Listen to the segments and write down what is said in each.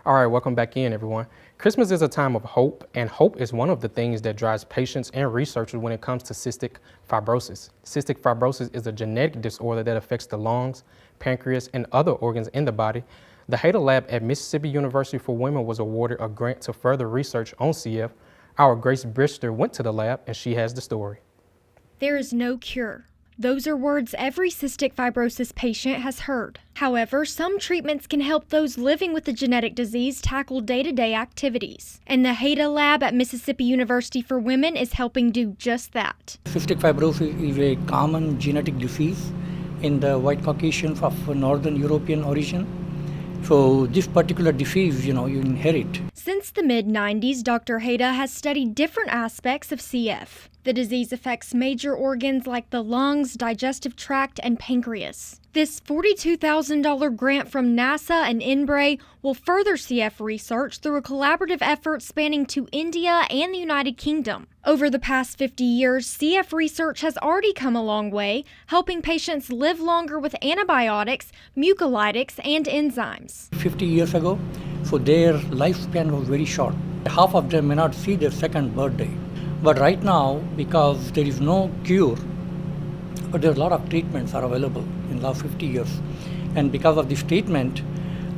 All right, welcome back in, everyone. Christmas is a time of hope, and hope is one of the things that drives patients and researchers when it comes to cystic fibrosis. Cystic fibrosis is a genetic disorder that affects the lungs, pancreas, and other organs in the body. The Heda Lab at Mississippi University for Women was awarded a grant to further research on CF. Our Grace Brister went to the lab, and she has the story. There is no cure. Those are words every cystic fibrosis patient has heard. However, some treatments can help those living with the genetic disease tackle day-to-day activities. And the Heda Lab at Mississippi University for Women is helping do just that. Cystic fibrosis is a common genetic disease in the white Caucasians of Northern European origin. So this particular disease, you inherit. Since the mid-90s, Dr. Heda has studied different aspects of CF. The disease affects major organs like the lungs, digestive tract, and pancreas. This $42,000 grant from NASA and INBRE will further CF research through a collaborative effort spanning to India and the United Kingdom. Over the past 50 years, CF research has already come a long way, helping patients live longer with antibiotics, mucolytics, and enzymes. 50 years ago, so their lifespan was very short. Half of them may not see their second birthday. But right now, because there is no cure, but there are a lot of treatments are available in the last 50 years. And because of this treatment,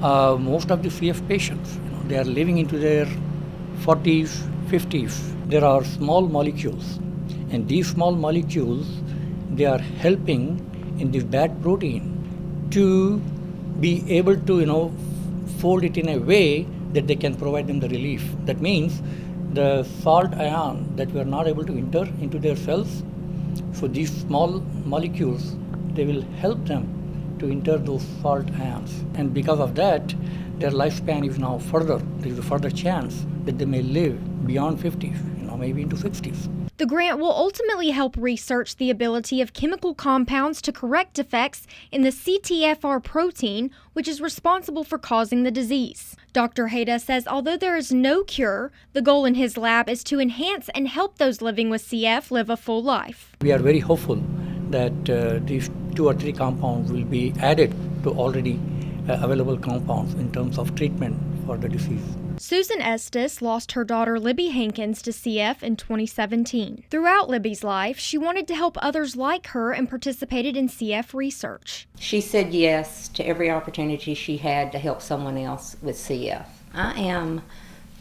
most of the CF patients, they are living into their 40s, 50s. There are small molecules, and these small molecules, they are helping in this bad protein to be able to, fold it in a way that they can provide them the relief. That means the salt ion that we are not able to enter into their cells, so these small molecules, they will help them to enter those salt ions. And because of that, their lifespan is now further. There is a further chance that they may live beyond 50s, maybe into 60s. The grant will ultimately help research the ability of chemical compounds to correct defects in the CTFR protein, which is responsible for causing the disease. Dr. Heda says although there is no cure, the goal in his lab is to enhance and help those living with CF live a full life. We are very hopeful that these 2 or 3 compounds will be added to already available compounds in terms of treatment for the disease. Susan Estes lost her daughter Libby Hankins to CF in 2017. Throughout Libby's life, she wanted to help others like her and participated in CF research. She said yes to every opportunity she had to help someone else with CF. I am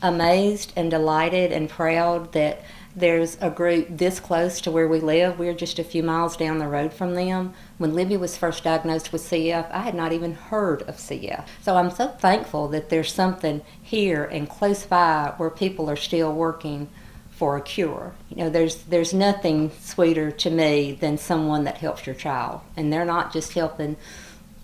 amazed and delighted and proud that there's a group this close to where we live. We're just a few miles down the road from them. When Libby was first diagnosed with CF, I had not even heard of CF. So I'm so thankful that there's something here and close by where people are still working for a cure. There's nothing sweeter to me than someone that helps your child. And they're not just helping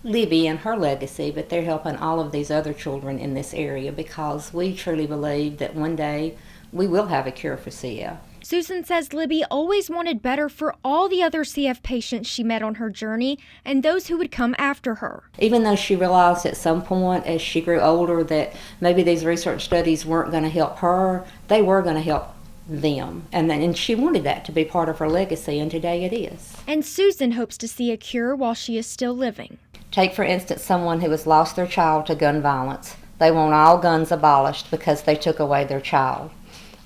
Libby and her legacy, but they're helping all of these other children in this area, because we truly believe that one day we will have a cure for CF. Susan says Libby always wanted better for all the other CF patients she met on her journey and those who would come after her. Even though she realized at some point as she grew older that maybe these research studies weren't going to help her, they were going to help them. And she wanted that to be part of her legacy, and today it is. And Susan hopes to see a cure while she is still living. Take, for instance, someone who has lost their child to gun violence. They want all guns abolished because they took away their child.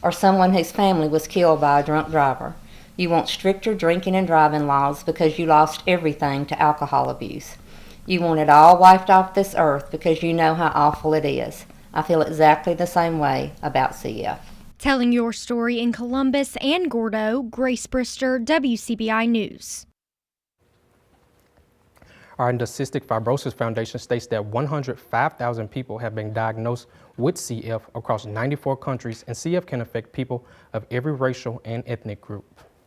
Or someone whose family was killed by a drunk driver. You want stricter drinking and driving laws because you lost everything to alcohol abuse. You want it all wiped off this earth because you know how awful it is. I feel exactly the same way about CF. Telling your story in Columbus and Gordo, Grace Brister, WCBI News. The Cystic Fibrosis Foundation states that 105,000 people have been diagnosed with CF across 94 countries, and CF can affect people of every racial and ethnic group.